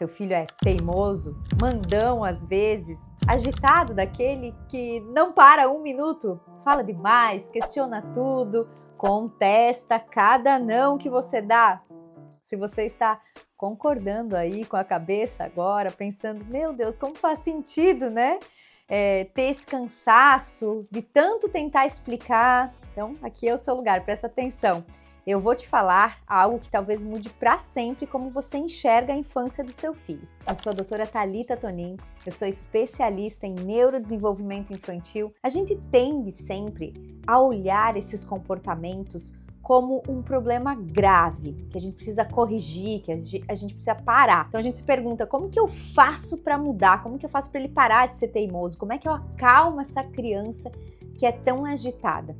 Seu filho é teimoso, mandão às vezes, agitado daquele que não para um minuto, fala demais, questiona tudo, contesta cada não que você dá. Se você está concordando aí com a cabeça agora, pensando, meu Deus, como faz sentido, né? Ter esse cansaço de tanto tentar explicar. Então, aqui é o seu lugar, presta atenção. Eu vou te falar algo que talvez mude para sempre como você enxerga a infância do seu filho. Eu sou a doutora Thalita Tonin, eu sou especialista em neurodesenvolvimento infantil. A gente tende sempre a olhar esses comportamentos como um problema grave, que a gente precisa corrigir, que a gente precisa parar. Então a gente se pergunta, como que eu faço para mudar? Como que eu faço para ele parar de ser teimoso? Como é que eu acalmo essa criança que é tão agitada?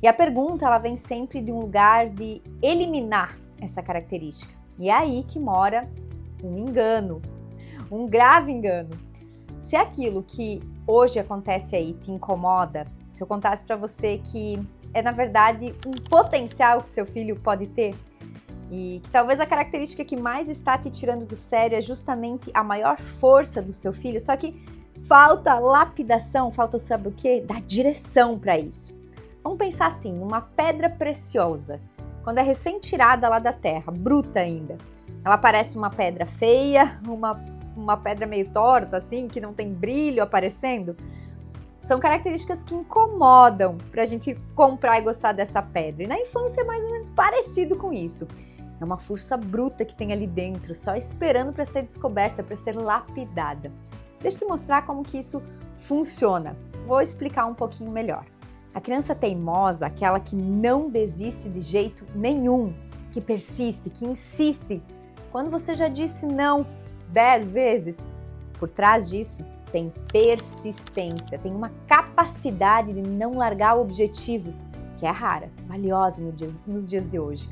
E a pergunta, ela vem sempre de um lugar de eliminar essa característica. E é aí que mora um engano, um grave engano. Se aquilo que hoje acontece aí te incomoda, se eu contasse para você que é, na verdade, um potencial que seu filho pode ter e que talvez a característica que mais está te tirando do sério é justamente a maior força do seu filho, só que falta lapidação, falta, sabe o quê? Dar direção para isso. Vamos pensar assim, numa pedra preciosa, quando é recém-tirada lá da terra, bruta ainda. Ela parece uma pedra feia, uma pedra meio torta, assim, que não tem brilho aparecendo. São características que incomodam para a gente comprar e gostar dessa pedra. E na infância é mais ou menos parecido com isso. É uma força bruta que tem ali dentro, só esperando para ser descoberta, para ser lapidada. Deixa eu te mostrar como que isso funciona. Vou explicar um pouquinho melhor. A criança teimosa, aquela que não desiste de jeito nenhum, que persiste, que insiste, quando você já disse não 10 vezes, por trás disso tem persistência, tem uma capacidade de não largar o objetivo, que é rara, valiosa nos dias de hoje.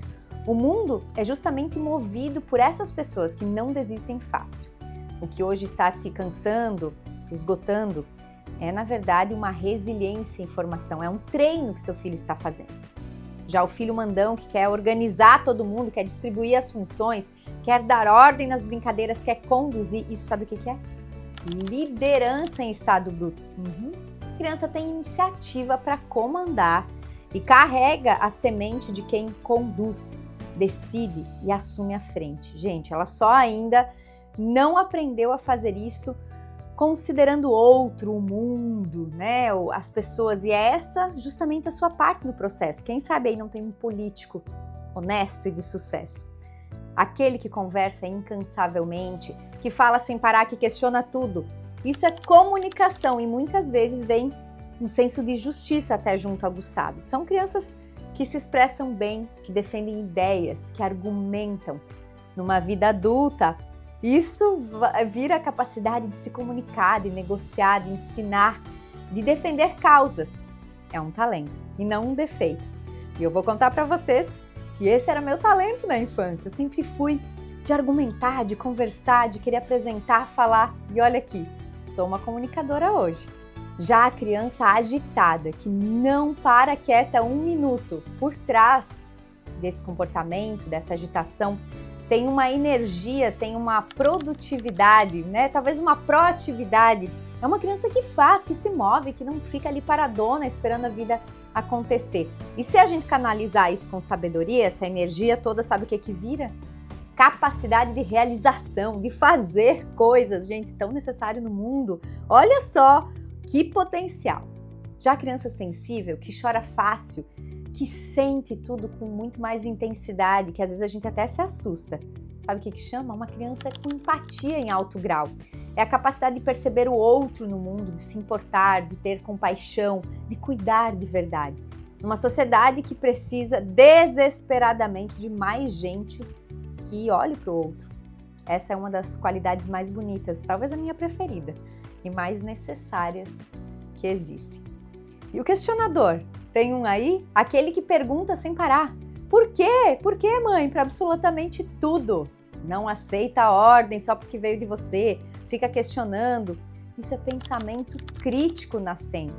O mundo é justamente movido por essas pessoas que não desistem fácil. O que hoje está te cansando, te esgotando, é, na verdade, uma resiliência em formação, é um treino que seu filho está fazendo. Já o filho mandão, que quer organizar todo mundo, quer distribuir as funções, quer dar ordem nas brincadeiras, quer conduzir, isso sabe o que é? Liderança em estado bruto. A criança tem iniciativa para comandar e carrega a semente de quem conduz, decide e assume a frente. Gente, ela só ainda não aprendeu a fazer isso considerando o outro, o mundo, né, as pessoas, e é essa justamente a sua parte do processo. Quem sabe aí não tem um político honesto e de sucesso. Aquele que conversa incansavelmente, que fala sem parar, que questiona tudo. Isso é comunicação e muitas vezes vem um senso de justiça até junto aguçado. São crianças que se expressam bem, que defendem ideias, que argumentam. Numa vida adulta, isso vira a capacidade de se comunicar, de negociar, de ensinar, de defender causas. É um talento e não um defeito. E eu vou contar para vocês que esse era meu talento na infância. Eu sempre fui de argumentar, de conversar, de querer apresentar, falar. E olha aqui, sou uma comunicadora hoje. Já a criança agitada, que não para quieta um minuto, por trás desse comportamento, dessa agitação, tem uma energia, tem uma produtividade, né? Talvez uma proatividade. É uma criança que faz, que se move, que não fica ali paradona esperando a vida acontecer. E se a gente canalizar isso com sabedoria, essa energia toda, sabe o que vira? Capacidade de realização, de fazer coisas, gente, tão necessário no mundo. Olha só que potencial. Já a criança sensível, que chora fácil, que sente tudo com muito mais intensidade, que às vezes a gente até se assusta. Sabe o que chama? Uma criança com empatia em alto grau. É a capacidade de perceber o outro no mundo, de se importar, de ter compaixão, de cuidar de verdade. Numa sociedade que precisa desesperadamente de mais gente que olhe para o outro. Essa é uma das qualidades mais bonitas, talvez a minha preferida, e mais necessárias que existem. E o questionador? Tem um aí? Aquele que pergunta sem parar. Por quê? Por quê, mãe? Para absolutamente tudo. Não aceita a ordem só porque veio de você. Fica questionando. Isso é pensamento crítico nascendo.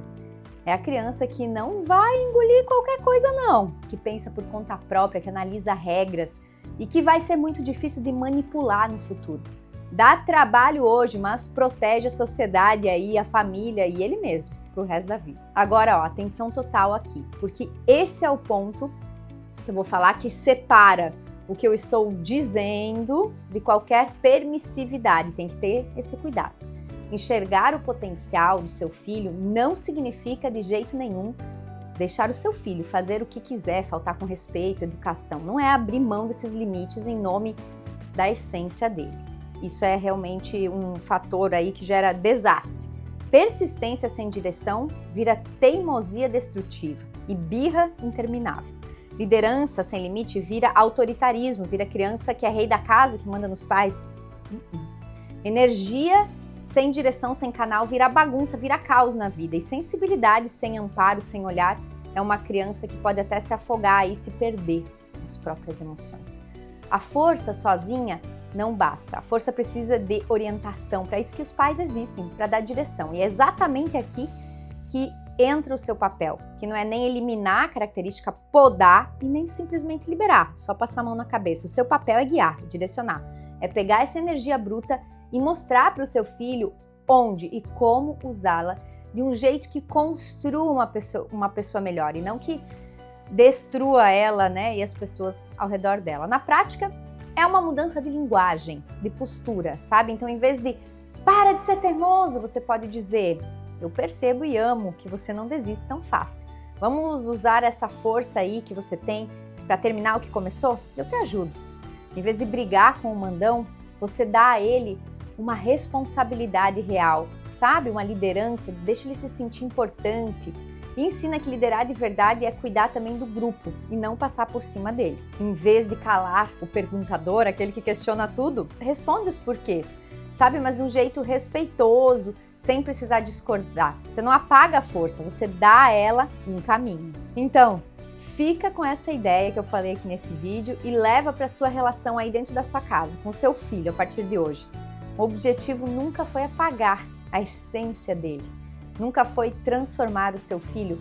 É a criança que não vai engolir qualquer coisa não. Que pensa por conta própria, que analisa regras e que vai ser muito difícil de manipular no futuro. Dá trabalho hoje, mas protege a sociedade aí, a família e ele mesmo pro resto da vida. Agora, ó, atenção total aqui, porque esse é o ponto que eu vou falar que separa o que eu estou dizendo de qualquer permissividade. Tem que ter esse cuidado. Enxergar o potencial do seu filho não significa de jeito nenhum deixar o seu filho fazer o que quiser, faltar com respeito, educação. Não é abrir mão desses limites em nome da essência dele. Isso é realmente um fator aí que gera desastre. Persistência sem direção vira teimosia destrutiva e birra interminável. Liderança sem limite vira autoritarismo, vira criança que é rei da casa, que manda nos pais. Energia sem direção, sem canal, vira bagunça, vira caos na vida. E sensibilidade sem amparo, sem olhar, é uma criança que pode até se afogar e se perder nas próprias emoções. A força sozinha não basta. A força precisa de orientação. Para isso que os pais existem, para dar direção. E é exatamente aqui que entra o seu papel, que não é nem eliminar a característica, podar e nem simplesmente liberar, só passar a mão na cabeça. O seu papel é guiar, direcionar. É pegar essa energia bruta e mostrar para o seu filho onde e como usá-la de um jeito que construa uma pessoa melhor e não que destrua ela, né, e as pessoas ao redor dela. Na prática, é uma mudança de linguagem, de postura, sabe? Então, em vez de para de ser teimoso, você pode dizer: eu percebo e amo que você não desiste tão fácil. Vamos usar essa força aí que você tem para terminar o que começou? Eu te ajudo. Em vez de brigar com o mandão, você dá a ele uma responsabilidade real, sabe? Uma liderança, deixa ele se sentir importante. E ensina que liderar de verdade é cuidar também do grupo e não passar por cima dele. Em vez de calar o perguntador, aquele que questiona tudo, responde os porquês, sabe? Mas de um jeito respeitoso, sem precisar discordar. Você não apaga a força, você dá a ela um caminho. Então, fica com essa ideia que eu falei aqui nesse vídeo e leva para sua relação aí dentro da sua casa, com seu filho a partir de hoje. O objetivo nunca foi apagar a essência dele. Nunca foi transformar o seu filho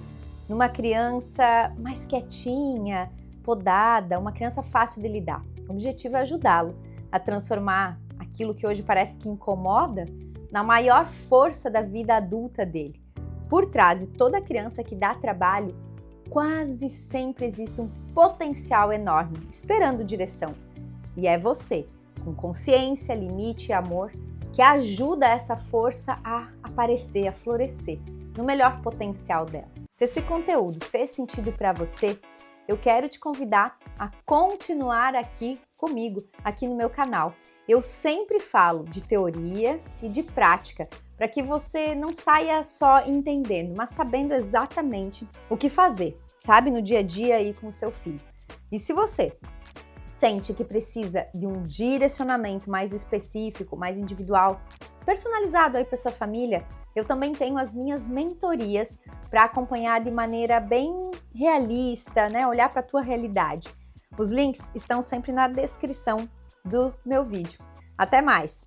numa criança mais quietinha, podada, uma criança fácil de lidar. O objetivo é ajudá-lo a transformar aquilo que hoje parece que incomoda na maior força da vida adulta dele. Por trás de toda criança que dá trabalho, quase sempre existe um potencial enorme, esperando direção. E é você, com consciência, limite e amor, que ajuda essa força a aparecer, a florescer no melhor potencial dela. Se esse conteúdo fez sentido para você, eu quero te convidar a continuar aqui comigo, aqui no meu canal. Eu sempre falo de teoria e de prática, para que você não saia só entendendo, mas sabendo exatamente o que fazer, sabe, no dia a dia aí com o seu filho. E se você sente que precisa de um direcionamento mais específico, mais individual, personalizado aí para sua família, eu também tenho as minhas mentorias para acompanhar de maneira bem realista, né? Olhar para a tua realidade. Os links estão sempre na descrição do meu vídeo. Até mais!